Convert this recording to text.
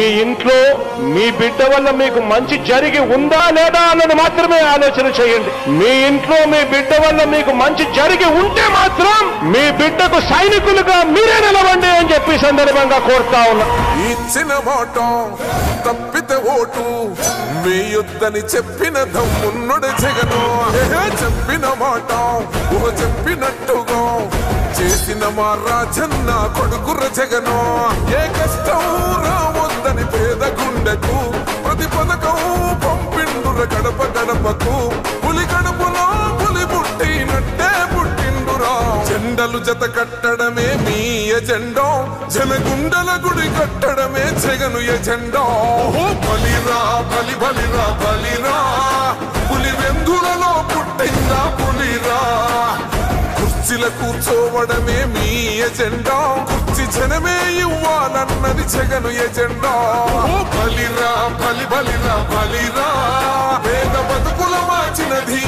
మీ ఇంట్లో మీ బిడ్డ వల్ల మీకు మంచి జరిగి ఉందా లేదా అన్నది మాత్రమే ఆలోచన చేయండి. మీ ఇంట్లో మీ బిడ్డ వల్ల మీకు మంచి జరిగి ఉంటే మాత్రం మీ బిడ్డకు సైనికులుగా మీరే నిలవండి అని చెప్పి సందర్భంగా కోరుతా ఉన్నా. ఇచ్చిన మాట తప్పితే ఓటు వేయొద్దని చెప్పిన దమ్మున్నడు జగను. చెప్పిన మాట చెప్పినట్టుగా చేసిన మా రాజన్న కొడుకుర జగను. ఏ కష్టం రావద్దని పేద గుండెకు ప్రతి పథకం పంపిండుర గడప గడపకు. పులి గడపలో పులి పుట్టినట్టే పుట్టిండురా. జెండలు జత కట్టడమే మీ ఎజెండా, జనగుండల గుడి కట్టడమే జగను ఎజెండా. బలిరా బలి బలిరా బలిరా, పులి వెందులలో పుట్టిందా పులిరా. కుర్చీల కూర్చోవడమే మీ ఎజెండా, కుర్చీ జనమే ఇవ్వాలన్నది జగను ఎజెండా. బలిరా బలి బలిరా బలిరా, పేద బతుకుల మార్చినది